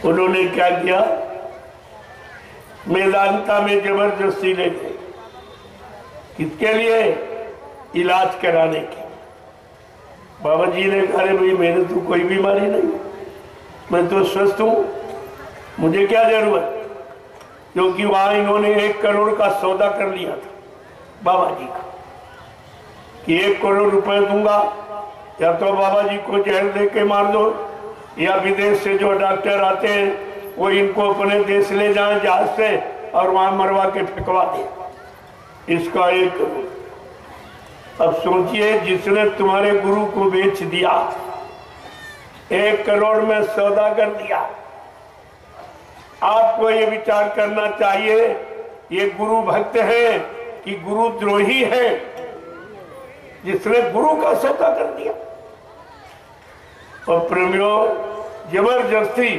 उन्होंने क्या किया, मेदांता में जबरदस्ती ले गए। किसके लिए? इलाज कराने के। बाबा जी ने कहा, भाई मेरे तो कोई बीमारी नहीं, मैं तो स्वस्थ हूं, मुझे क्या जरूरत। क्योंकि वहां इन्होंने 1 करोड़ का सौदा कर लिया था बाबा जी का, कि 1 करोड़ रुपए दूंगा, या तो बाबा जी को जहर दे के मार दो, या विदेश से जो डॉक्टर आते हैं वो इनको अपने देश ले जाएं जहाज से और वहां मरवा के फेंकवा दे। इसका 1 करोड़। अब सोचिए, जिसने तुम्हारे गुरु को बेच दिया, 1 करोड़ में सौदा कर दिया। आपको ये विचार करना चाहिए, ये गुरु भक्त है कि गुरु द्रोही है, जिसने गुरु का सौदा कर दिया। और प्रेमियों, जबरदस्ती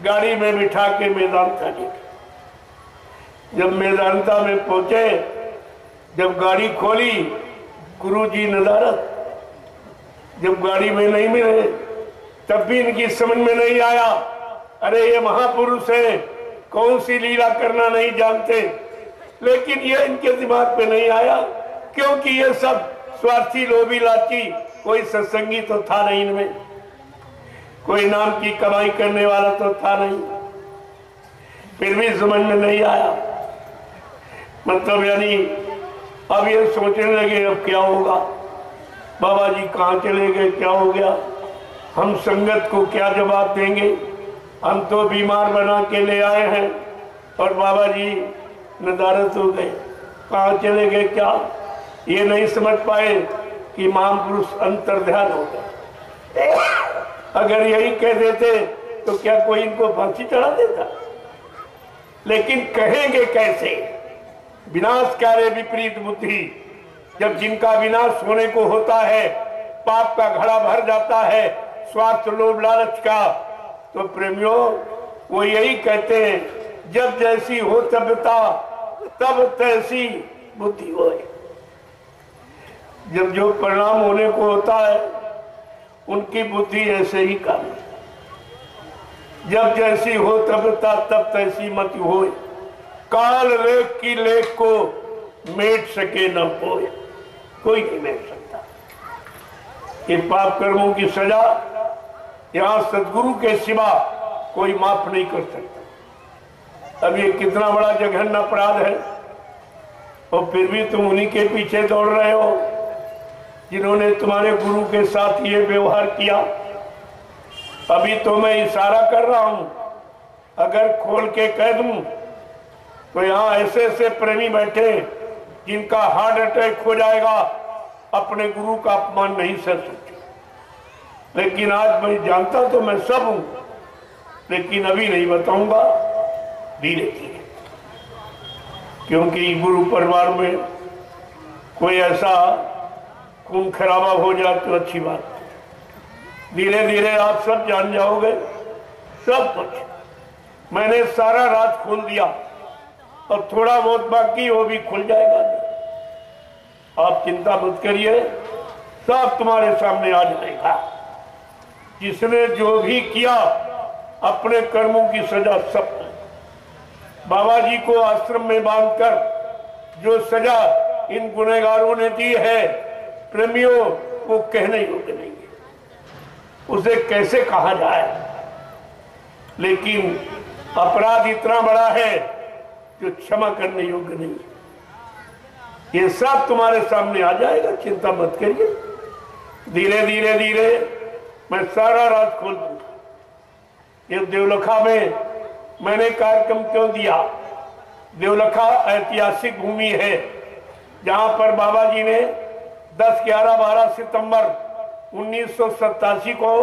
गाड़ी में बिठा के मेदांता ले गए। जब मेदांता में पहुंचे, जब गाड़ी खोली, गुरुजी नदारत। जब गाड़ी में नहीं मिले, तब भी इनकी समझ में नहीं आया, अरे ये महापुरुष है, कौन सी लीला करना नहीं जानते। लेकिन ये इनके दिमाग पे नहीं आया, क्योंकि ये सब स्वार्थी, लोभी, लाची, कोई सत्संगी तो था नहीं इनमें, कोई नाम की कमाई करने वाला तो था नहीं। फिर भी समझ में नहीं आया। मतलब यानी अब ये सोचने लगे, अब क्या होगा, बाबा जी कहाँ चले गए, क्या हो गया, हम संगत को क्या जवाब देंगे। हम तो बीमार बना के ले आए हैं और बाबा जी नदारत हो गए, कहाँ चले गए, क्या ये नहीं समझ पाए कि महापुरुष अंतर्ध्यान हो गए। अगर यही कह देते तो क्या कोई इनको फांसी चढ़ा देता। लेकिन कहेंगे कैसे? विनाशकारी विपरीत बुद्धि। जब जिनका विनाश होने को होता है, पाप का घड़ा भर जाता है स्वार्थ, लोभ, लालच का, तो प्रेमियों वो यही कहते हैं, जब जैसी हो तबता तब तैसी बुद्धि होए। जब जो परिणाम होने को होता है, उनकी बुद्धि ऐसे ही काम। जब जैसी हो तबता तब तैसी मति होए, काल रेख की लेख को मेट सके न होए। कोई नहीं मेट सकता। ये पाप कर्मों की सजा यहां सदगुरु के सिवा कोई माफ नहीं कर सकता। अब ये कितना बड़ा जघन्य अपराध है, और फिर भी तुम उन्हीं के पीछे दौड़ रहे हो जिन्होंने तुम्हारे गुरु के साथ ये व्यवहार किया। अभी तो मैं इशारा कर रहा हूं, अगर खोल के कह दूं तो यहां ऐसे ऐसे प्रेमी बैठे जिनका हार्ट अटैक हो जाएगा, अपने गुरु का अपमान नहीं सह सकते। लेकिन आज मैं जानता तो मैं सब हूं, लेकिन अभी नहीं बताऊंगा, धीरे धीरे। क्योंकि गुरु परिवार में कोई ऐसा खून खराबा हो जाए तो अच्छी बात। धीरे धीरे आप सब जान जाओगे सब कुछ। मैंने सारा राज खोल दिया और थोड़ा बहुत बाकी वो भी खुल जाएगा। आप चिंता मत करिए, सब तुम्हारे सामने आ जाएगा। जिसने जो भी किया अपने कर्मों की सजा सब। बाबा जी को आश्रम में बांधकर जो सजा इन गुनहगारों ने दी है, प्रेमियों, वो कहने योग्य नहीं है, उसे कैसे कहा जाए। लेकिन अपराध इतना बड़ा है जो क्षमा करने योग्य नहीं है। ये सब तुम्हारे सामने आ जाएगा, चिंता मत करिए। धीरे धीरे धीरे मैं सारा राज खोल दूंगा। ये देवलखा में मैंने कार्यक्रम क्यों दिया? देवलखा ऐतिहासिक भूमि है जहां पर बाबा जी ने 10, 11, 12 सितंबर 1987 को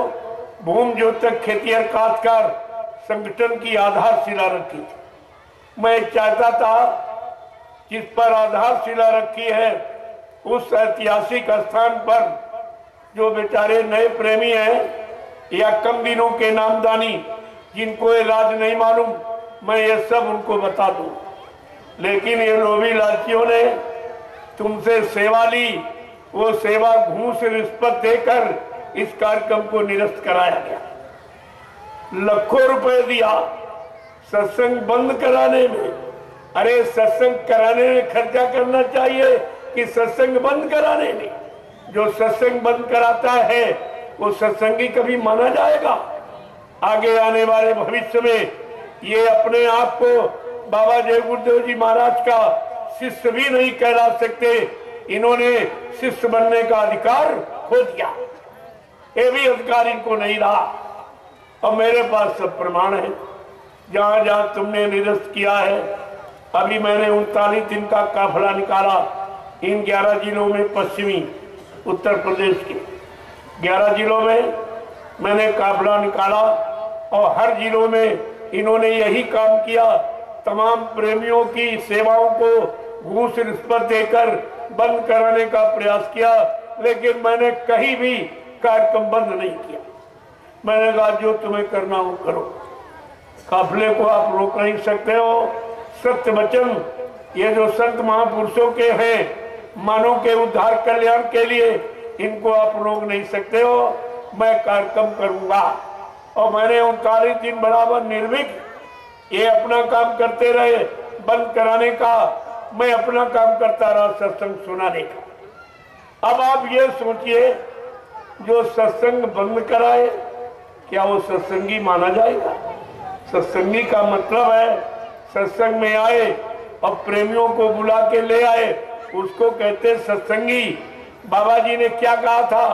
भूम ज्योतक खेतिहर काश्तकार संगठन की आधारशिला रखी थी। मैं चाहता था जिस पर आधारशिला रखी है उस ऐतिहासिक स्थान पर जो बेचारे नए प्रेमी हैं या कम दिनों के नामदानी जिनको इलाज नहीं मालूम, मैं ये सब उनको बता दूं। लेकिन ये लोभी लालचियों ने तुमसे सेवा ली, वो सेवा घूस रिश्वत देकर इस कार्यक्रम को निरस्त कराया गया। लाखों रुपए दिया सत्संग बंद कराने में। अरे सत्संग कराने में खर्चा करना चाहिए कि सत्संग बंद कराने में? जो सत्संग बंद कराता है वो सत्संगी कभी माना जाएगा? आगे आने वाले भविष्य में ये अपने आप को बाबा जय गुरुदेव जी महाराज का शिष्य भी नहीं कहला सकते। इन्होंने शिष्य बनने का अधिकार खो दिया, ये भी अधिकार इनको नहीं रहा। और मेरे पास सब प्रमाण है, जहां जहां तुमने निरस्त किया है। अभी मैंने 39 दिन का काफिला निकाला इन 11 जिलों में, पश्चिमी उत्तर प्रदेश के 11 जिलों में मैंने काफिला निकाला और हर जिलों में इन्होंने यही काम किया। तमाम प्रेमियों की सेवाओं को घूस रिश्वत देकर बंद कराने का प्रयास किया, लेकिन मैंने कहीं भी कार्यक्रम बंद नहीं किया। मैंने कहा जो तुम्हें करना हो करो, काफिले को आप रोक नहीं सकते हो। सत्य वचन ये जो संत महापुरुषों के हैं मानव के उद्धार कल्याण के लिए, इनको आप रोक नहीं सकते हो। मैं कार्यक्रम करूंगा और मैंने 39 दिन बराबर निर्भीक ये अपना काम करते रहे बंद कराने का, मैं अपना काम करता रहा सत्संग सुनाने का। अब आप ये सोचिए, जो सत्संग बंद कराए क्या वो सत्संगी माना जाएगा? सत्संगी का मतलब है सत्संग में आए और प्रेमियों को बुला के ले आए, उसको कहते सत्संगी। बाबा जी ने क्या कहा था,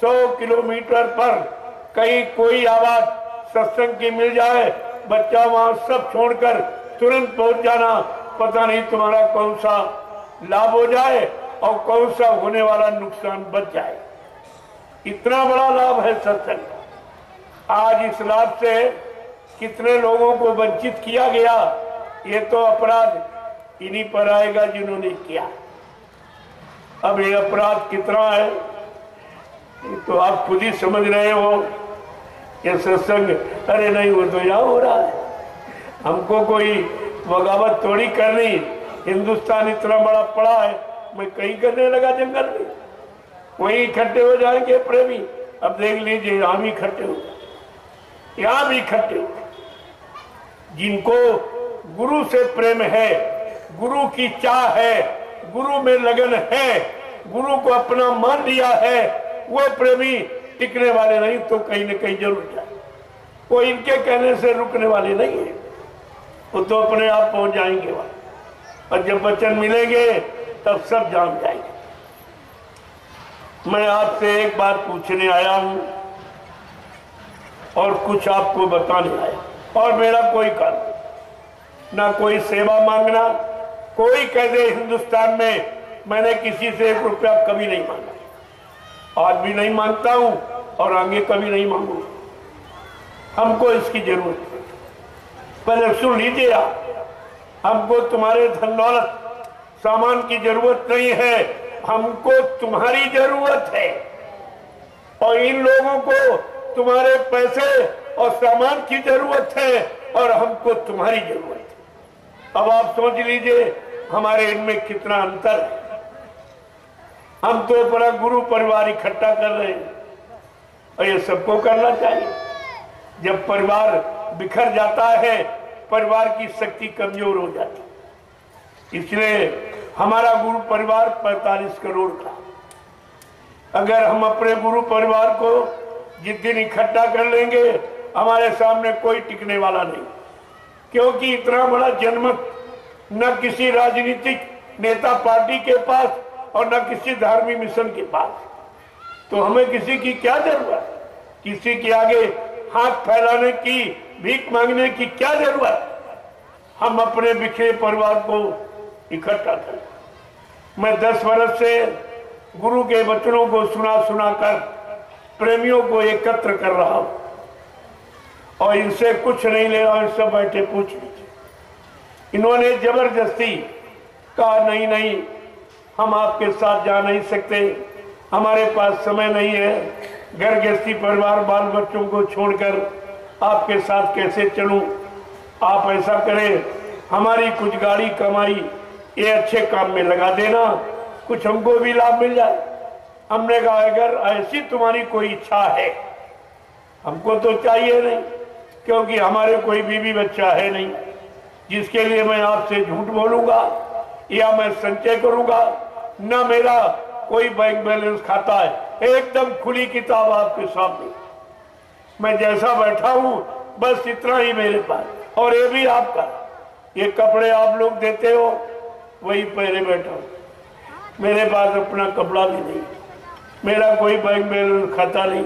100 किलोमीटर पर कहीं कोई आवाज सत्संग की मिल जाए, बच्चा वहां सब छोड़कर तुरंत पहुंच जाना। पता नहीं तुम्हारा कौन सा लाभ हो जाए और कौन सा होने वाला नुकसान बच जाए। इतना बड़ा लाभ है सत्संग। आज इस लाभ से कितने लोगों को वंचित किया गया, ये तो अपराध इन्हीं पर आएगा जिन्होंने किया। अब ये अपराध कितना है तो आप खुद ही समझ रहे हो। ये सत्संग, अरे नहीं वो तो यहाँ हो रहा है, हमको कोई बगावत थोड़ी करनी। हिंदुस्तान इतना बड़ा पड़ा है, मैं कहीं करने लगा जंगल में, वही इकट्ठे हो जाएंगे प्रेमी। अब देख लीजिए यहाँ भी इकट्ठे हो, यहाँ भी इकट्ठे हो। जिनको गुरु से प्रेम है, गुरु की चाह है, गुरु में लगन है, गुरु को अपना मान लिया है, वो प्रेमी टिकने वाले नहीं तो कहीं न कहीं जरूर जाए। वो इनके कहने से रुकने वाले नहीं है, वो तो अपने आप पहुंच जाएंगे वहां। और जब वचन मिलेंगे तब सब जान जाएंगे। मैं आपसे एक बात पूछने आया हूं और कुछ आपको बताने आया, और मेरा कोई काम ना कोई सेवा मांगना। कोई कह दे हिंदुस्तान में मैंने किसी से 1 रुपया कभी नहीं मांगा, आज भी नहीं मांगता हूं और आगे कभी नहीं मांगूंगा। हमको इसकी जरूरत है। पहले सुन लीजिए आप, हमको तुम्हारे धन दौलत सामान की जरूरत नहीं है, हमको तुम्हारी जरूरत है। और इन लोगों को तुम्हारे पैसे और सामान की जरूरत है और हमको तुम्हारी जरूरत है। अब आप सोच लीजिए हमारे इनमें कितना अंतर है। हम तो अपना गुरु परिवार इकट्ठा कर रहे हैं और ये सबको करना चाहिए। जब परिवार बिखर जाता है, परिवार की शक्ति कमजोर हो जाती है। इसलिए हमारा गुरु परिवार 45 करोड़ का। अगर हम अपने गुरु परिवार को जिस दिन इकट्ठा कर लेंगे, हमारे सामने कोई टिकने वाला नहीं, क्योंकि इतना बड़ा जनमत न किसी राजनीतिक नेता पार्टी के पास और न किसी धार्मिक मिशन के पास। तो हमें किसी की क्या जरूरत, किसी के आगे हाथ फैलाने की, भीख मांगने की क्या जरूरत। हम अपने बिखरे परिवार को इकट्ठा करें। मैं 10 वर्ष से गुरु के वचनों को सुना सुना कर प्रेमियों को एकत्र कर रहा हूं और इनसे कुछ नहीं ले रहा हूं। सब बैठे पूछ लीजिए। इन्होंने जबरदस्ती कहा नहीं नहीं हम आपके साथ जा नहीं सकते, हमारे पास समय नहीं है, घर गृहस्थी परिवार बाल बच्चों को छोड़कर आपके साथ कैसे चलूं। आप ऐसा करें, हमारी कुछ गाड़ी कमाई ये अच्छे काम में लगा देना, कुछ हमको भी लाभ मिल जाए। हमने कहा अगर ऐसी तुम्हारी कोई इच्छा है, हमको तो चाहिए नहीं, क्योंकि हमारे कोई बीवी बच्चा है नहीं जिसके लिए मैं आपसे झूठ बोलूंगा या मैं संचय करूंगा। न मेरा कोई बैंक बैलेंस खाता है, एकदम खुली किताब आपके सामने। मैं जैसा बैठा हूं बस इतना ही मेरे पास, और ये भी आपका। ये कपड़े आप लोग देते हो वही पहले बैठा हूं। मेरे पास अपना कपड़ा भी नहीं, मेरा कोई बैंक बैलेंस खाता नहीं,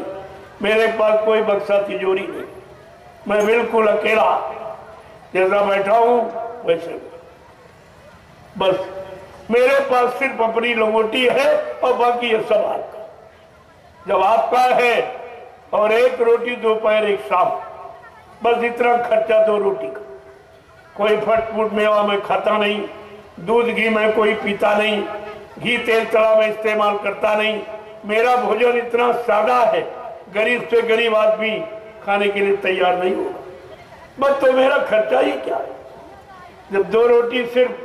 मेरे पास कोई बक्सा तिजोरी नहीं। मैं बिल्कुल अकेला जैसा बैठा हूं वैसे। बस मेरे पास सिर्फ अपनी लंगोटी है और बाकी ये सब आपका। जब आपका है और एक रोटी दोपहर एक शाम, बस इतना खर्चा 2 रोटी का। कोई फट फूट मेवा में खाता नहीं, दूध घी में कोई पीता नहीं, घी तेल तला में इस्तेमाल करता नहीं। मेरा भोजन इतना सादा है, गरीब से गरीब आदमी खाने के लिए तैयार नहीं होगा। बस तो मेरा खर्चा ही क्या है? जब 2 रोटी सिर्फ,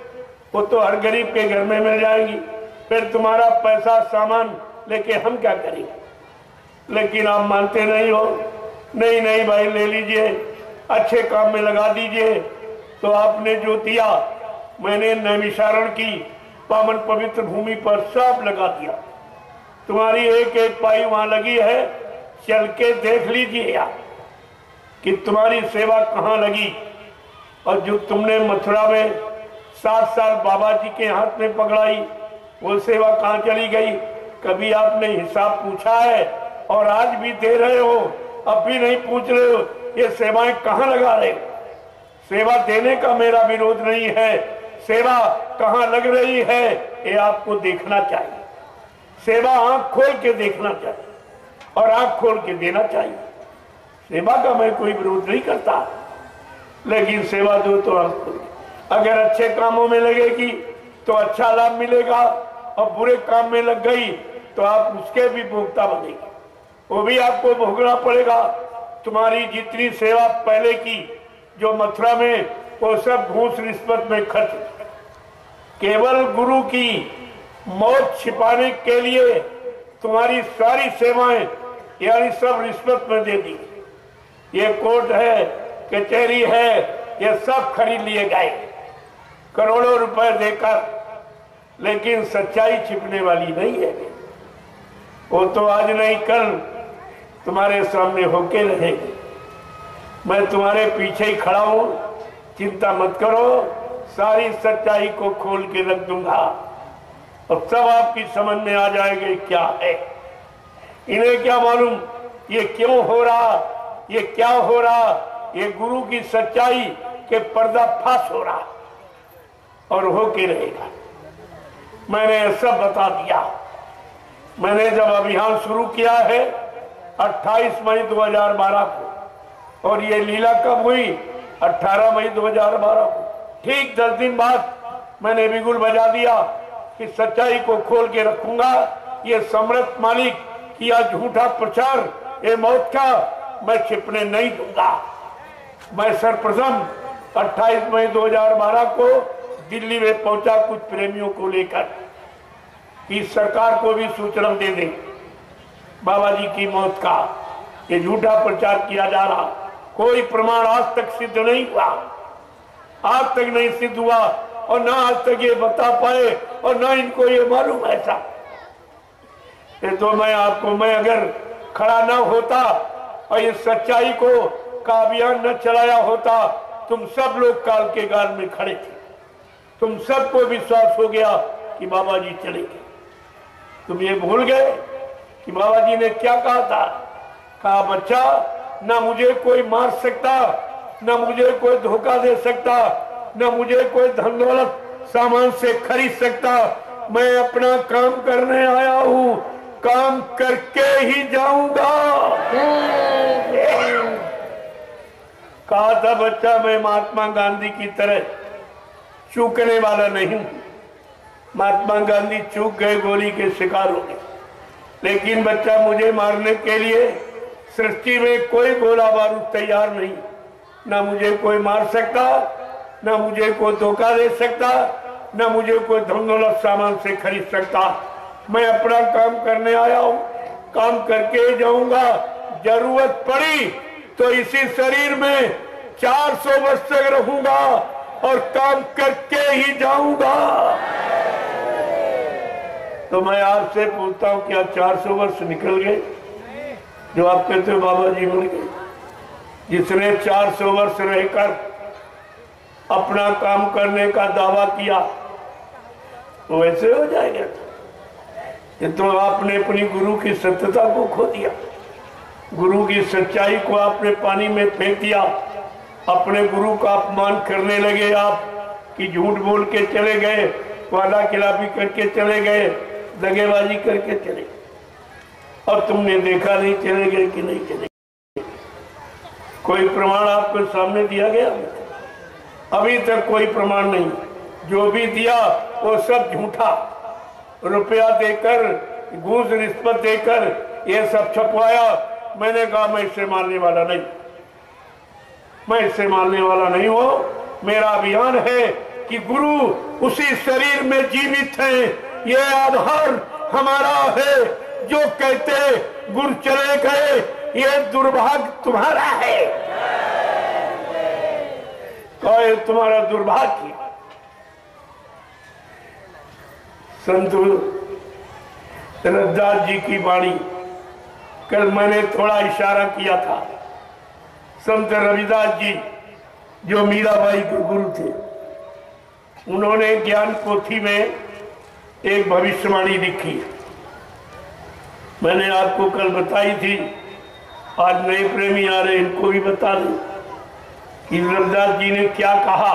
वो तो हर गरीब के घर में मिल जाएगी, फिर तुम्हारा पैसा सामान लेके हम क्या करेंगे? लेकिन आप मानते नहीं हो। नहीं नहीं भाई ले लीजिए, अच्छे काम में लगा दीजिए। तो आपने जो दिया मैंने नैमिषारण की पावन पवित्र भूमि पर सब लगा दिया। तुम्हारी एक एक पाई वहां लगी है, चल के देख लीजिए आप कि तुम्हारी सेवा कहाँ लगी। और जो तुमने मथुरा में 7 साल बाबा जी के हाथ में पकड़ाई, वो सेवा कहाँ चली गई? कभी आपने हिसाब पूछा है? और आज भी दे रहे हो, अब भी नहीं पूछ रहे हो, ये सेवाएं कहाँ लगा रहे हो? सेवा देने का मेरा विरोध नहीं है, सेवा कहाँ लग रही है ये आपको देखना चाहिए। सेवा आंख खोल के देखना चाहिए और आंख खोल के देना चाहिए। सेवा का मैं कोई विरोध नहीं करता, लेकिन सेवा दो तो आंख खोल। अगर अच्छे कामों में लगेगी तो अच्छा लाभ मिलेगा, और बुरे काम में लग गई तो आप उसके भी भोक्ता बनेगी, वो भी आपको भोगना पड़ेगा। तुम्हारी जितनी सेवा पहले की जो मथुरा में, वो सब घूस रिश्वत में खर्च, केवल गुरु की मौत छिपाने के लिए तुम्हारी सारी सेवाएं यानी सब रिश्वत में दे दी। ये कोर्ट है, कचहरी है, ये सब खरीद लिए गए करोड़ों रुपए देकर, लेकिन सच्चाई छिपने वाली नहीं है। वो तो आज नहीं कल तुम्हारे सामने होके रहेगी। मैं तुम्हारे पीछे ही खड़ा हूं, चिंता मत करो, सारी सच्चाई को खोल के रख दूंगा और सब आपकी समझ में आ जाएगी क्या है। इन्हें क्या मालूम ये क्यों हो रहा, ये क्या हो रहा? ये गुरु की सच्चाई के पर्दाफाश हो रहा और होके रहेगा। मैंने सब बता दिया। मैंने जब अभियान शुरू किया है 28 मई 2012 को, और ये लीला कब हुई? 18 मई 2012 को। ठीक 10 दिन बाद मैंने बिगुल बजा दिया कि सच्चाई को खोल के रखूंगा। ये सम्राट मालिक किया झूठा प्रचार, ये मौत का मैं छिपने नहीं दूंगा। मैं सर्वप्रथम 28 मई 2012 को दिल्ली में पहुंचा कुछ प्रेमियों को लेकर कि सरकार को भी सूचना दे दे बाबा जी की मौत का। ये झूठा प्रचार किया जा रहा, कोई प्रमाण आज तक सिद्ध नहीं हुआ, आज तक नहीं सिद्ध हुआ, और ना आज तक ये बता पाए और ना इनको ये मालूम ऐसा। ये तो मैं अगर खड़ा ना होता और ये सच्चाई को का अभियान न चलाया होता, तुम सब लोग काल के गाल में खड़े थे। तुम सबको विश्वास हो गया कि बाबा जी चले गए। तुम ये भूल गए कि बाबा जी ने क्या कहा था? कहा बच्चा, ना मुझे कोई मार सकता, ना मुझे कोई धोखा दे सकता, ना मुझे कोई धन दौलत सामान से खरीद सकता। मैं अपना काम करने आया हूं, काम करके ही जाऊंगा। कहा था बच्चा, मैं महात्मा गांधी की तरह चूकने वाला नहीं हूं। महात्मा गांधी चूक गए, गोली के शिकार हो गए, लेकिन बच्चा मुझे मारने के लिए सृष्टि में कोई गोला बारूद तैयार नहीं। ना मुझे कोई मार सकता, ना मुझे कोई धोखा दे सकता, ना मुझे कोई धन दौलत सामान से खरीद सकता। मैं अपना काम करने आया हूं, काम करके जाऊंगा। जरूरत पड़ी तो इसी शरीर में 400 वर्ष तक रहूंगा और काम करके ही जाऊंगा। तो मैं आपसे पूछता हूं, क्या 400 वर्ष निकल गए जो आप कहते हो बाबा जी मर गए? जिसने 400 वर्ष रहकर अपना काम करने का दावा किया वो ऐसे हो जाएगा? ये तो आपने अपनी गुरु की सत्यता को खो दिया, गुरु की सच्चाई को आपने पानी में फेंक दिया, अपने गुरु का अपमान करने लगे आप कि झूठ बोल के चले गए, वादा खिलाफी करके चले गए, दगेबाजी करके चले, और तुमने देखा नहीं चले गए कि नहीं चले गए। कोई प्रमाण आपके सामने दिया गया? अभी तक कोई प्रमाण नहीं। जो भी दिया वो सब झूठा, रुपया देकर, घूस रिश्वत देकर ये सब छपवाया। मैंने कहा मैं इससे मानने वाला नहीं, मैं इससे मानने वाला नहीं हूं। मेरा अभियान है कि गुरु उसी शरीर में जीवित है, ये आधार हमारा है। जो कहते गुरु चले गए, ये दुर्भाग्य तुम्हारा है, कहे तुम्हारा दुर्भाग्य। संत रविदास जी की वाणी, कल मैंने थोड़ा इशारा किया था। संत रविदास जी जो मीराबाई के गुरु थे, उन्होंने ज्ञान पोथी में एक भविष्यवाणी लिखी, मैंने आपको कल बताई थी। आज नए प्रेमी आ रहे, इनको भी बता दूं कि रविदास जी ने क्या कहा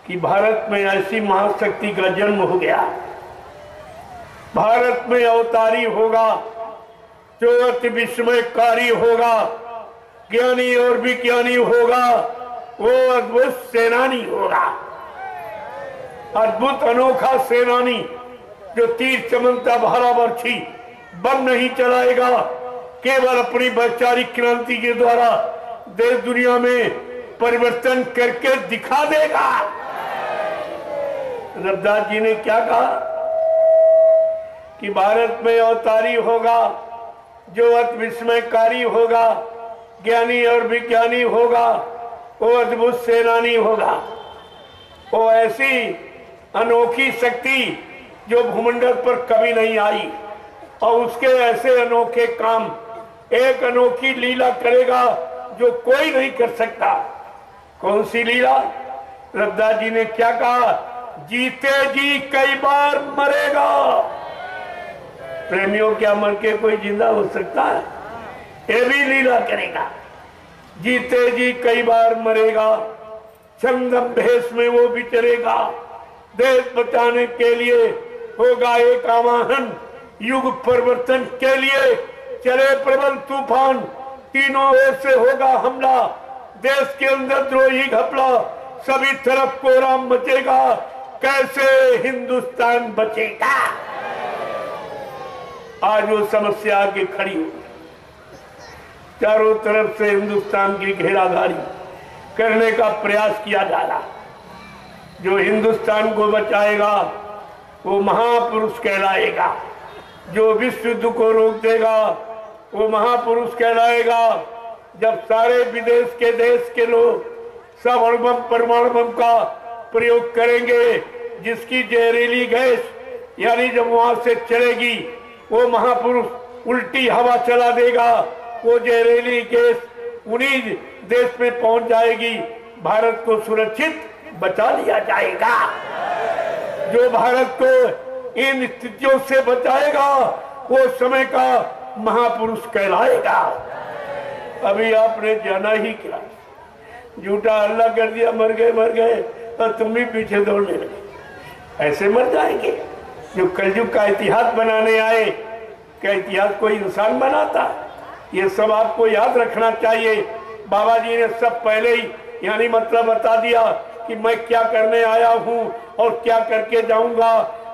कि भारत में ऐसी महाशक्ति का जन्म हो गया, भारत में अवतारी होगा जो अति विस्मयकारी होगा, ज्ञानी और विज्ञानी होगा, वो अद्भुत सेनानी होगा, अद्भुत अनोखा सेनानी जो तीर चमनता भाला बर्छी बम नहीं चलाएगा, केवल अपनी वैचारिक क्रांति के द्वारा देश दुनिया में परिवर्तन करके दिखा देगा। रविदास जी ने क्या कहा कि भारत में अवतारी होगा जो अति विस्मयकारी होगा, ज्ञानी और विज्ञानी होगा, वो अद्भुत सेनानी होगा। वो ऐसी अनोखी शक्ति जो भूमंडल पर कभी नहीं आई, और उसके ऐसे अनोखे काम, एक अनोखी लीला करेगा जो कोई नहीं कर सकता। कौन सी लीला? रविदास जी ने क्या कहा? जीते जी कई बार मरेगा। प्रेमियों, क्या मर के कोई जिंदा हो सकता है? ये भी लीला करेगा। जीते जी कई बार मरेगा, छंदम भेष में वो विचरेगा, देश बचाने के लिए होगा एक आवाहन, युग परिवर्तन के लिए चले प्रबल तूफान, तीनों ओर से होगा हमला, देश के अंदर द्रोही घपला, सभी तरफ कोहराम मचेगा, कैसे हिंदुस्तान बचेगा? आज वो समस्या आगे खड़ी हो, चारों तरफ से हिंदुस्तान की घेराघारी करने का प्रयास किया जा रहा। जो हिंदुस्तान को बचाएगा वो महापुरुष कहलाएगा, जो विश्व युद्ध को रोक देगा वो महापुरुष कहलाएगा। जब सारे विदेश के देश के लोग सब अणुबम परमाणु बम का प्रयोग करेंगे, जिसकी जहरीली गैस यानी जब वहां से चलेगी वो महापुरुष उल्टी हवा चला देगा, वो जहरीली गैस उन्हीं देश में पहुंच जाएगी, भारत को सुरक्षित बचा लिया जाएगा। जो भारत को इन स्थितियों से बचाएगा वो समय का महापुरुष कहलाएगा। अभी आपने जाना ही क्या, झूठा हल्ला कर दिया, मर गए, और तुम भी पीछे दौड़ने लगे। ऐसे मर जाएंगे। जो कलयुग का इतिहास बनाने आए, क्या इतिहास कोई इंसान बनाता? ये सब आपको याद रखना चाहिए। बाबा जी ने सब पहले ही यानी मतलब बता दिया कि मैं क्या करने आया हूँ और क्या करके जाऊंगा।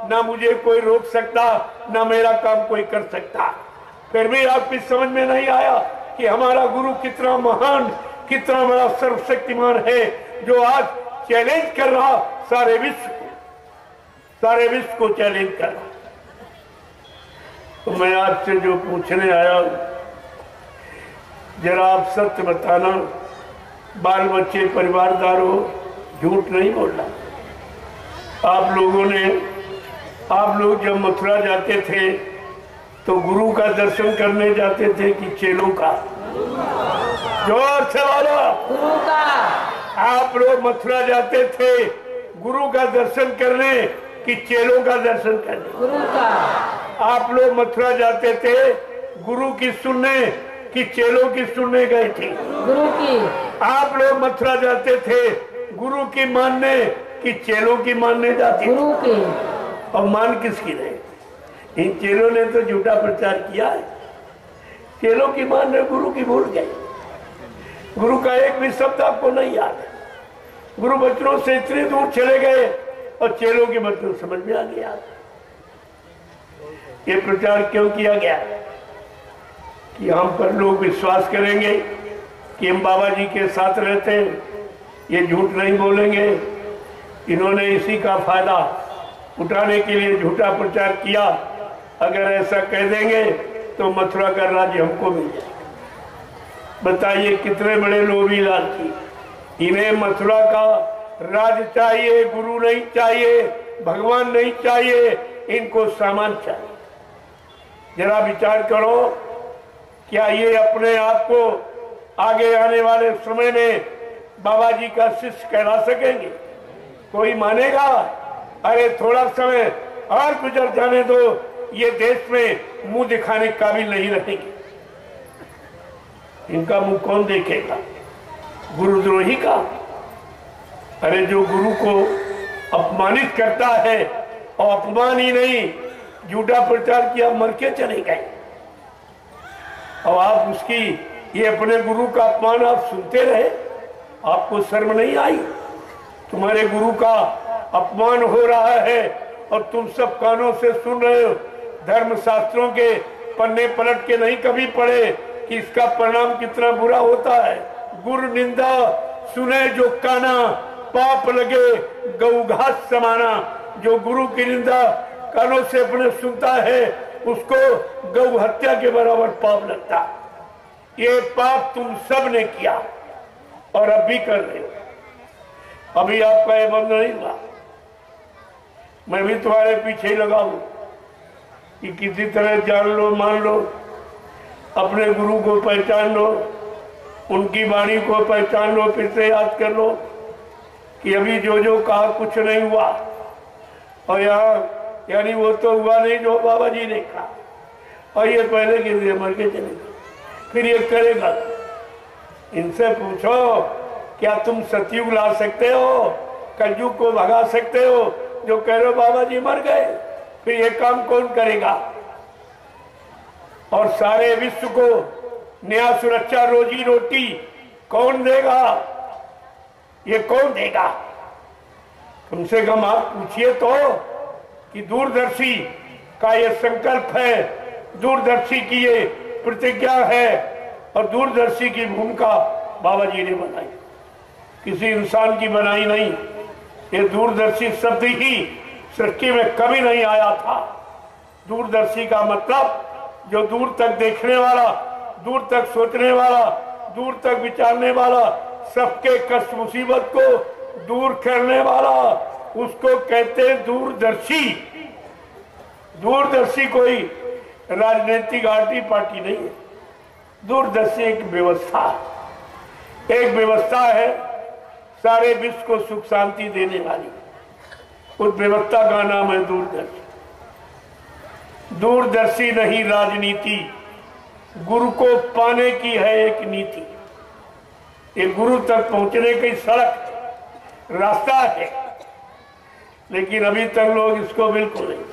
ना मुझे कोई रोक सकता, ना मेरा काम कोई कर सकता। फिर भी आपकी समझ में नहीं आया कि हमारा गुरु कितना महान, कितना बड़ा सर्वशक्तिमान है, जो आज चैलेंज कर रहा सारे विश्व को चैलेंज कर रहा। तो मैं आपसे जो पूछने आया हूं, जरा आप सत्य बताना, बाल बच्चे परिवारदार हो, झूठ नहीं बोलना। आप लोग जब मथुरा जाते थे तो गुरु का दर्शन करने जाते थे कि चेलों का? जोर से बोलो। गुरु का। आप लोग मथुरा जाते थे गुरु का दर्शन करने कि चेलों का दर्शन करने? गुरु का। आप लोग मथुरा जाते थे गुरु की सुनने कि चेलों की सुनने गए थे? गुरु की। आप लोग मथुरा जाते थे गुरु की मानने कि चेलों की मानने जाते? गुरु की। और मान किसकी रहे? इन चेलों ने तो झूठा प्रचार किया है। चेलों की मान रहे, गुरु की भूल गए। गुरु का एक भी शब्द आपको नहीं याद है। गुरु बच्चों से इतने दूर चले गए और चेलों के बच्चों समझ में आ गया। ये प्रचार क्यों किया गया कि हम पर लोग विश्वास करेंगे कि हम बाबा जी के साथ रहते हैं, ये झूठ नहीं बोलेंगे। इन्होंने इसी का फायदा उठाने के लिए झूठा प्रचार किया। अगर ऐसा कह देंगे तो मथुरा का राज्य हमको मिल जाएगा। बताइए कितने बड़े लोभी लालची। इन्हें मथुरा का राज चाहिए, गुरु नहीं चाहिए, भगवान नहीं चाहिए, इनको सामान चाहिए। जरा विचार करो, क्या ये अपने आप को आगे आने वाले समय में बाबा जी का शिष्य कहला सकेंगे? कोई मानेगा? अरे थोड़ा समय और गुजर जाने दो, ये देश में मुंह दिखाने काबिल नहीं रहेंगे। इनका मुंह कौन देखेगा? गुरुद्रोही का। अरे जो गुरु को अपमानित करता है, और अपमान ही नहीं, झूठा प्रचार किया, मर के चले गए। और आप उसकी ये अपने गुरु का अपमान आप सुनते रहे, आपको शर्म नहीं आई? तुम्हारे गुरु का अपमान हो रहा है और तुम सब कानों से सुन रहे हो। धर्म शास्त्रों के पन्ने पलट के नहीं कभी पढ़े कि इसका परिणाम कितना बुरा होता है। गुरु निंदा सुने जो काना, पाप लगे गौ घास समाना। जो गुरु की निंदा कानों से अपने सुनता है, उसको गौ हत्या के बराबर पाप लगता। ये पाप तुम सब ने किया और अब भी कर रहे हो। अभी आपका ये बंद नहीं हुआ। मैं भी तुम्हारे पीछे ही लगा हूं कि किसी तरह जान लो, मान लो, अपने गुरु को पहचान लो, उनकी वाणी को पहचान लो, फिर से याद कर लो कि अभी जो जो कहा कुछ नहीं हुआ। और यहाँ यानी वो तो हुआ नहीं जो बाबा जी ने कहा, और ये पहले के लिए मर के चले गए, फिर ये करेगा। इनसे पूछो, क्या तुम सतयुग ला सकते हो, कलयुग को भगा सकते हो? जो कह रहे हो बाबा जी मर गए, फिर ये काम कौन करेगा? और सारे विश्व को न्याय, सुरक्षा, रोजी रोटी कौन देगा? ये कौन देगा? कम से कम आप पूछिए तो कि दूरदर्शी का ये संकल्प है, दूरदर्शी की ये प्रतिज्ञा है, और दूरदर्शी की भूमिका बाबा जी ने बनाई, किसी इंसान की बनाई नहीं। ये दूरदर्शी शब्द ही सृष्टि में कभी नहीं आया था। दूरदर्शी का मतलब जो दूर तक देखने वाला, दूर तक सोचने वाला, दूर तक विचारने वाला, सबके कष्ट मुसीबत को दूर करने वाला, उसको कहते हैं दूरदर्शी। दूरदर्शी कोई राजनीतिक आर्टी पार्टी नहीं है। दूरदर्शी एक व्यवस्था है सारे विश्व को सुख शांति देने वाली। उस व्यवस्था का नाम है दूरदर्शी। दूरदर्शी नहीं राजनीति, गुरु को पाने की है एक नीति। ये गुरु तक पहुंचने की सड़क, रास्ता है, लेकिन अभी तक लोग इसको बिल्कुल नहीं।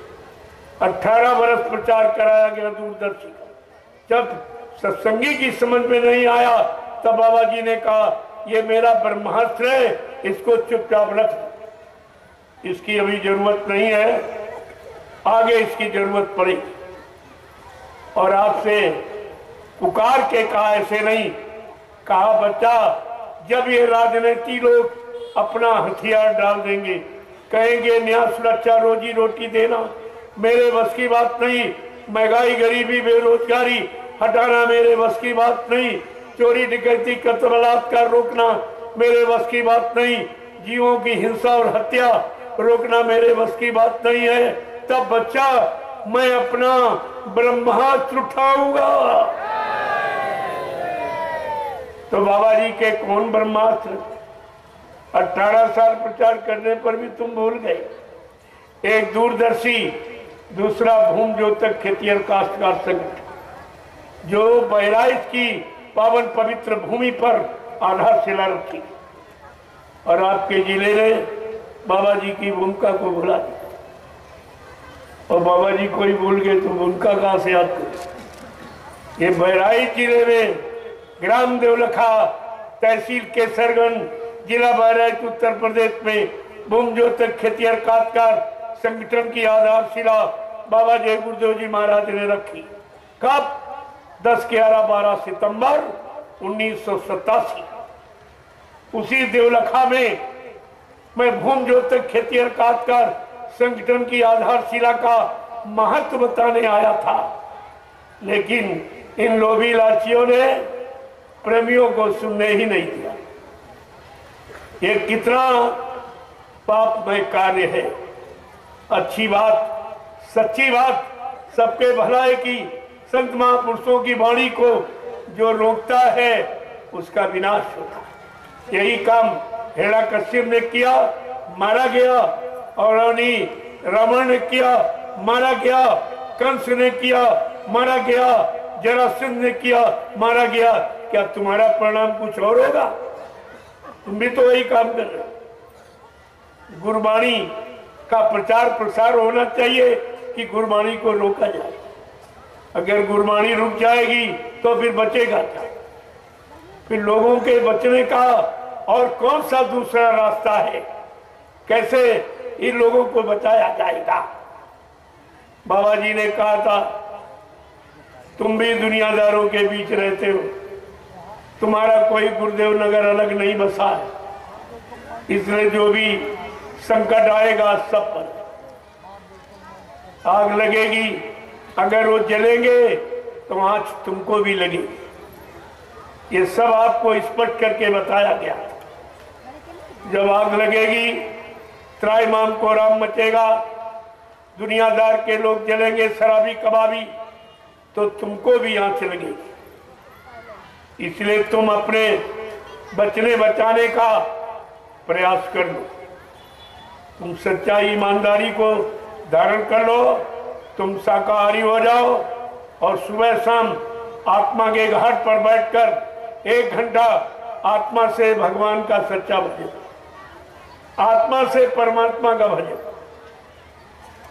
18 वर्ष प्रचार कराया गया दूरदर्शी का। जब सत्संगी की समझ में नहीं आया, तब बाबा जी ने कहा ये मेरा ब्रह्मास्त्र है, इसको चुपचाप रख दो, इसकी अभी जरूरत नहीं है, आगे इसकी जरूरत पड़ेगी। और आपसे पुकार के कहा, ऐसे नहीं कहा, बच्चा जब ये राजनीति लोग अपना हथियार डाल देंगे, कहेंगे न्याय, सुरक्षा, रोजी रोटी देना मेरे बस की बात नहीं, महंगाई, गरीबी, बेरोजगारी हटाना मेरे बस की बात नहीं, चोरी डकैती कत्ल बलात्कार रोकना मेरे बस की बात नहीं, जीवों की हिंसा और हत्या रोकना मेरे बस की बात नहीं है। तब बच्चा मैं अपना ब्रह्मास्त्र उठाऊंगा। तो बाबा जी के कौन ब्रह्मास्त्र? 18 साल प्रचार करने पर भी तुम भूल गए। एक दूरदर्शी, दूसरा भूम ज्योतक खेतिहर काश्तकार संगठन जो बहराइच की पावन पवित्र भूमि पर आधारशिला रखी और आपके जिले ने बाबा जी की भूमिका को भुला दिया। और बाबा जी को ही भूल गए तो भूमिका कहां से याद करें? ये बहराइच जिले में ग्राम देवलखा, तहसील केसरगंज, जिला बहराइच, उत्तर प्रदेश में भूम ज्योतक खेतिहर काश्तकार संगठन की आधारशिला बाबा जय गुरुदेव जी महाराज ने रखी। कब? 10, 11, 12 सितंबर 1987। उसी देवलखा में मैं भूम ज्योतक खेतिहर काश्तकार संगठन की आधारशिला का महत्व बताने आया था, लेकिन इन लोभी लालचियों ने प्रेमियों को सुनने ही नहीं दिया। ये कितना पापमय कार्य है। अच्छी बात, सच्ची बात, सबके भलाई की संत महापुरुषों की वाणी को जो रोकता है उसका विनाश होता है। यही काम हिरण्यकश्यप ने किया, मारा गया, और रावण ने किया, मारा गया, कंस ने किया, मारा गया, जरासंध ने किया, मारा गया। क्या तुम्हारा परिणाम कुछ और होगा? तुम भी तो वही काम कर रहे हो। गुरबाणी का प्रचार प्रसार होना चाहिए कि गुरबाणी को रोका जाए। अगर गुरबाणी रुक जाएगी तो फिर बचेगा क्या? फिर लोगों के बचने का और कौन सा दूसरा रास्ता है? कैसे इन लोगों को बचाया जाएगा? बाबा जी ने कहा था, तुम भी दुनियादारों के बीच रहते हो, तुम्हारा कोई गुरुदेव नगर अलग नहीं बसा है, इसलिए जो भी संकट आएगा सब पर आग लगेगी। अगर वो जलेंगे तो आंच तुमको भी लगेगी। ये सब आपको स्पष्ट करके बताया गया। जब आग लगेगी, त्राहिमाम कोहराम मचेगा, दुनियादार के लोग जलेंगे, शराबी कबाबी, तो तुमको भी आंच लगेगी। इसलिए तुम अपने बचने बचाने का प्रयास कर लो। तुम सच्चाई ईमानदारी को धारण कर लो, तुम शाकाहारी हो जाओ और सुबह शाम आत्मा के घाट पर बैठकर 1 घंटा आत्मा से भगवान का सच्चा भजन, आत्मा से परमात्मा का भजन,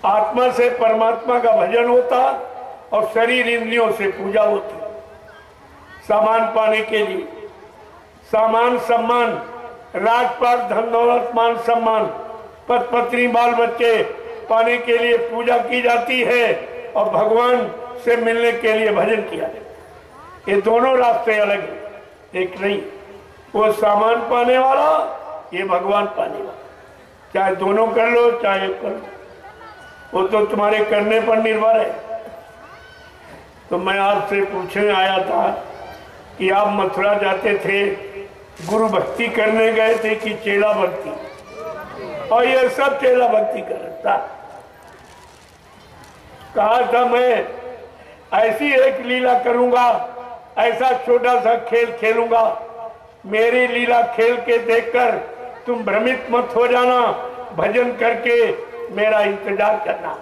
आत्मा से परमात्मा का भजन होता और शरीर इंद्रियों से पूजा होती। सामान पाने के लिए, सामान सम्मान, राजपाट, धन दौलत, मान सम्मान, पद पत्नी, बाल बच्चे पाने के लिए पूजा की जाती है और भगवान से मिलने के लिए भजन किया जाता। ये दोनों रास्ते अलग हैं, एक नहीं। वो सामान पाने वाला, ये भगवान पाने वाला। चाहे दोनों कर लो, चाहे कर लो, वो तो तुम्हारे करने पर निर्भर है। तो मैं आपसे पूछने आया था कि आप मथुरा जाते थे, गुरु भक्ति करने गए थे कि चेला भक्ति? और ये सब चेला भक्ति करता। कहा था मैं ऐसी एक लीला करूंगा, ऐसा छोटा सा खेल खेलूंगा, मेरी लीला खेल के देखकर तुम भ्रमित मत हो जाना, भजन करके मेरा इंतजार करना।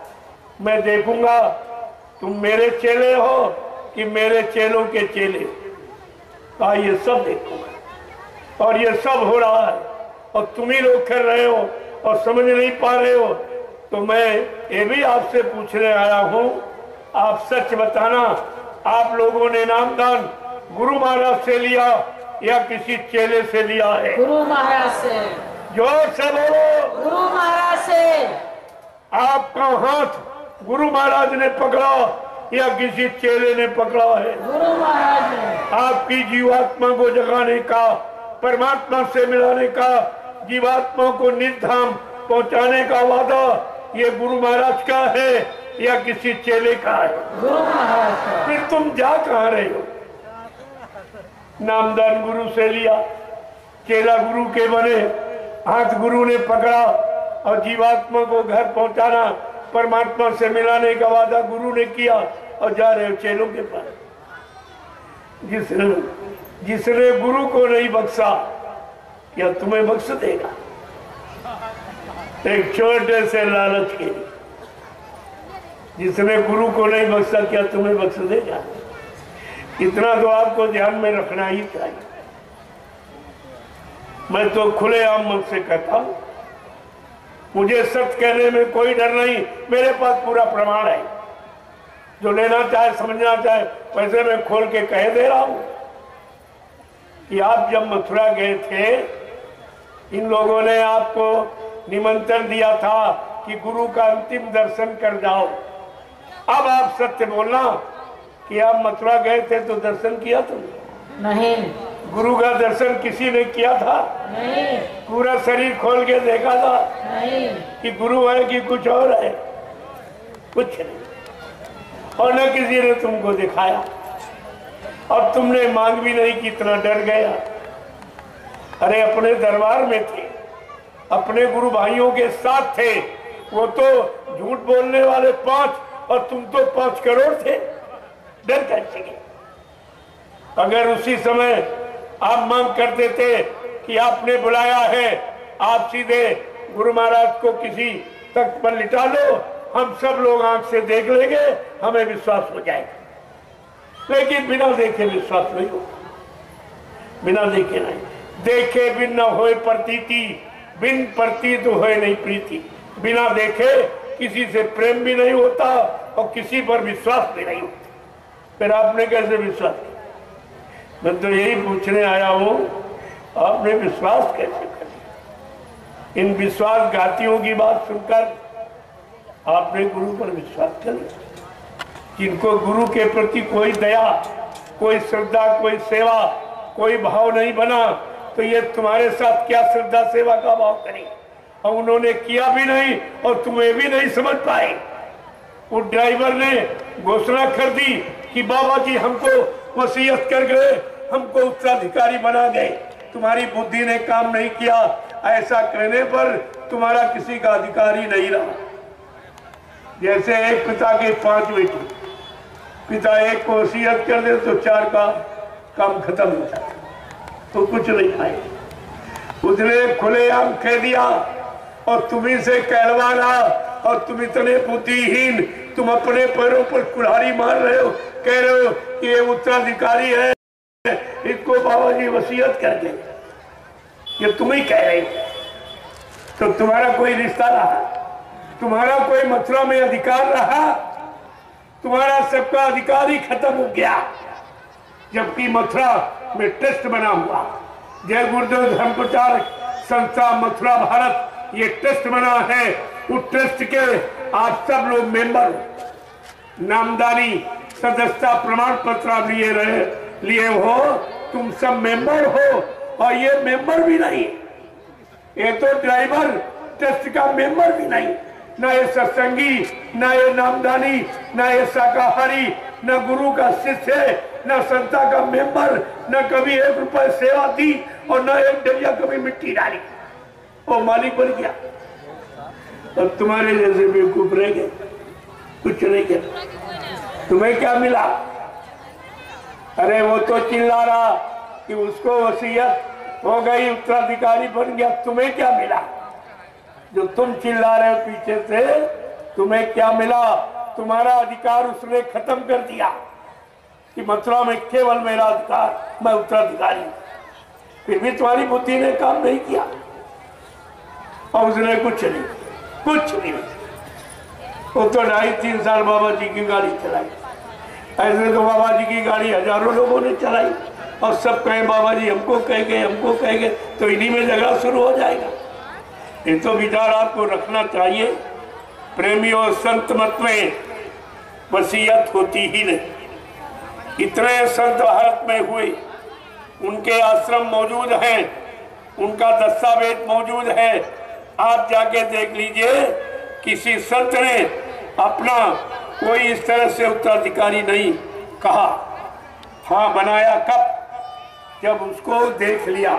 मैं देखूंगा तुम मेरे चेले हो कि मेरे चेलों के चेले। कहा ये सब देखूंगा और ये सब हो रहा है और तुम ही लोग कर रहे हो और समझ नहीं पा रहे हो। तो मैं ये भी आपसे पूछने आया हूँ, आप सच बताना, आप लोगों ने नामदान गुरु महाराज से लिया या किसी चेले से लिया है? गुरु महाराज से। जोर से बोलो। गुरु महाराज से। आपका हाथ गुरु महाराज ने पकड़ा या किसी चेले ने पकड़ा है? गुरु महाराज ने। आपकी जीवात्मा को जगाने का, परमात्मा से मिलाने का, जीवात्मा को निर्धाम पहुंचाने का वादा ये गुरु महाराज का है या किसी चेले का है? गुरु महाराज का। फिर तुम जा कहाँ रहे हो? नामदान गुरु से लिया, चेला गुरु के बने, हाथ गुरु ने पकड़ा और जीवात्मा को घर पहुंचाना, परमात्मा से मिलाने का वादा गुरु ने किया और जा रहे हो चेलों के पास। जिसने गुरु को नहीं बख्शा क्या तुम्हें बख्श देगा? एक छोटे से लालच के लिए जिसने गुरु को नहीं बख्शा क्या तुम्हें बख्श देगा? इतना तो आपको ध्यान में रखना ही चाहिए। मैं तो खुलेआम मन से कहता हूं, मुझे सत्य कहने में कोई डर नहीं, मेरे पास पूरा प्रमाण है। जो लेना चाहे समझना चाहे वैसे मैं खोल के कह दे रहा हूं कि आप जब मथुरा गए थे, इन लोगों ने आपको निमंत्रण दिया था कि गुरु का अंतिम दर्शन कर जाओ। अब आप सत्य बोलना कि आप मथुरा गए थे तो दर्शन किया तुमने? नहीं। गुरु का दर्शन किसी ने किया था? नहीं। पूरा शरीर खोल के देखा था? नहीं। कि गुरु है कि कुछ और है? कुछ नहीं। और न किसी ने तुमको दिखाया और तुमने मांग भी नहीं कि इतना डर गया। अरे अपने दरबार में थे, अपने गुरु भाइयों के साथ थे, वो तो झूठ बोलने वाले 5 और तुम तो 5 करोड़ थे, डर कैसे गए? अगर उसी समय आप मांग कर देते कि आपने बुलाया है, आप सीधे गुरु महाराज को किसी तख्त पर लिटा लो, हम सब लोग आंख से देख लेंगे, हमें विश्वास हो जाएगा। लेकिन बिना देखे विश्वास नहीं होगा, बिना देखे नहीं। देखे बिन न होए प्रतीति, बिन प्रतीत होए नहीं प्रीति। बिना देखे किसी से प्रेम भी नहीं होता और किसी पर विश्वास भी नहीं होता। फिर आपने कैसे विश्वास किया? मैं तो यही पूछने आया हूं, आपने विश्वास कैसे कर लिया? इन विश्वासघातियों की बात सुनकर आपने गुरु पर विश्वास कर लिया। जिनको गुरु के प्रति कोई दया, कोई श्रद्धा, कोई सेवा, कोई भाव नहीं बना, तो ये तुम्हारे साथ क्या श्रद्धा सेवा का भाव करें? और उन्होंने किया भी नहीं और तुम्हें भी नहीं समझ पाए। वो ड्राइवर ने घोषणा कर दी कि बाबा जी हमको वसीयत कर गए, हमको उत्तराधिकारी बना गए, तुम्हारी बुद्धि ने काम नहीं किया। ऐसा कहने पर तुम्हारा किसी का अधिकार ही नहीं रहा। जैसे एक पिता के 5 बेटे, पिता एक को वसीयत कर दे तो 4 का काम खत्म हो जाता, तो कुछ नहीं आए। उसने खुलेआम कह दिया और तुम्ही से कहलवाना, और तुम इतने बुद्धिहीन, तुम अपने पैरों पर कुल्हाड़ी मार रहे हो, कह रहे हो कि ये उत्तराधिकारी है, इसको बाबा जी वसीयत कर गए, ये तुम ही कह रहे हो। तो तुम्हारा कोई रिश्ता रहा? तुम्हारा कोई मथुरा में अधिकार रहा? तुम्हारा सबका अधिकार ही खत्म हो गया। जबकि मथुरा में ट्रस्ट बना हुआ, जय गुरुदेव धर्म प्रचार संस्था मथुरा भारत, ये ट्रस्ट बना है। उस ट्रस्ट के आप सब लोग मेंबर हो, नामदानी सदस्यता प्रमाण पत्र लिए हो, तुम सब मेंबर हो। और ये मेंबर भी नहीं, ये तो ड्राइवर ट्रस्ट का मेंबर भी नहीं, ना ये सत्संगी, ना ये नामदानी, ना ये शाकाहारी, ना गुरु का शिष्य, ना संस्था का मेंबर, ना कभी 1 रुपए सेवा दी और ना 1 डलिया कभी मिट्टी डाली। वो मालिक बन गया और तुम्हारे जैसे बेवकूफ रह गए, कुछ नहीं किया। तुम्हें क्या मिला? अरे वो तो चिल्ला रहा कि उसको वसीयत हो गई, उत्तराधिकारी बन गया, तुम्हें क्या मिला? जो तुम चिल्ला रहे हो पीछे से, तुम्हें क्या मिला? तुम्हारा अधिकार उसने खत्म कर दिया कि मथुरा में केवल मेरा अधिकार, मैं उत्तराधिकारी। फिर भी तुम्हारी बुद्धि ने काम नहीं किया और उसने कुछ नहीं, कुछ नहीं। वो तो 2.5-3 साल बाबा जी की गाड़ी चलाई। ऐसे तो बाबा जी की गाड़ी हजारों लोगों ने चलाई और सब कहे बाबा जी हमको कह गए, हमको कह गए, तो इन्हीं में झगड़ा शुरू हो जाएगा। ये तो विचार आपको रखना चाहिए। प्रेमियों, संत मत में वसीयत होती ही नहीं। इतने संत भारत में हुए, उनके आश्रम मौजूद हैं, उनका दस्तावेज मौजूद है। आप जाके देख लीजिए, किसी संत ने अपना कोई इस तरह से उत्तराधिकारी नहीं कहा। हाँ बनाया कब? जब उसको देख लिया,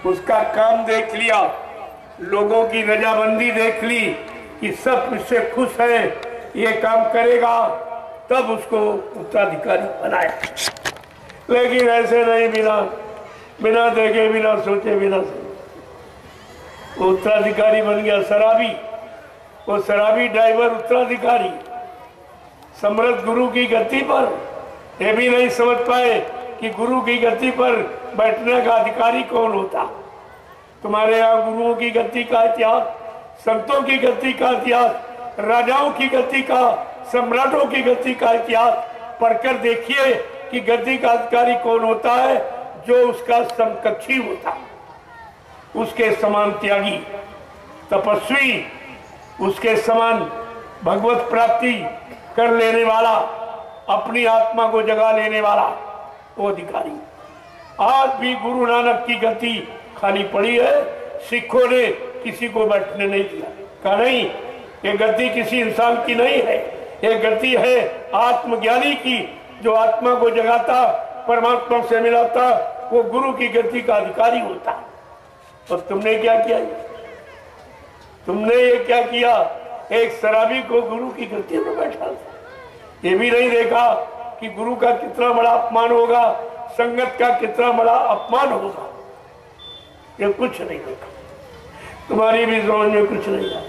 उसका काम देख लिया, लोगों की रजामंदी देख ली कि सब इससे खुश है, ये काम करेगा, तब उसको उत्तराधिकारी बनाया। लेकिन ऐसे नहीं, बिना देखे, बिना सोचे, वो उत्तराधिकारी बन गया शराबी। वो शराबी ड्राइवर उत्तराधिकारी, समर्थ गुरु की गद्दी पर। ये भी नहीं समझ पाए कि गुरु की गद्दी पर बैठने का अधिकारी कौन होता। तुम्हारे यहाँ गुरुओं की गद्दी का इतिहास, संतों की गद्दी का इतिहास, राजाओं की गद्दी का, सम्राटों की गद्दी का इतिहास पढ़कर देखिए कि गद्दी का अधिकारी कौन होता है, जो उसका समकक्षी होता, उसके समान त्यागी, तपस्वी, उसके समान भगवत प्राप्ति कर लेने वाला, अपनी आत्मा को जगा लेने वाला वो अधिकारी। आज भी गुरु नानक की गद्दी खाली पड़ी है, सिखों ने किसी को बैठने नहीं दिया। कहा नहीं, ये गद्दी किसी इंसान की नहीं है, ये गद्दी है आत्मज्ञानी की, जो आत्मा को जगाता, परमात्मा से मिलाता, वो गुरु की गद्दी का अधिकारी होता। और तुमने क्या किया? तुमने ये क्या किया? एक शराबी को गुरु की गद्दी में बैठा। ये भी नहीं देखा कि गुरु का कितना बड़ा अपमान होगा, संगत का कितना बड़ा अपमान होगा। ये कुछ नहीं देखा, तुम्हारी भी समझ में कुछ नहीं आया।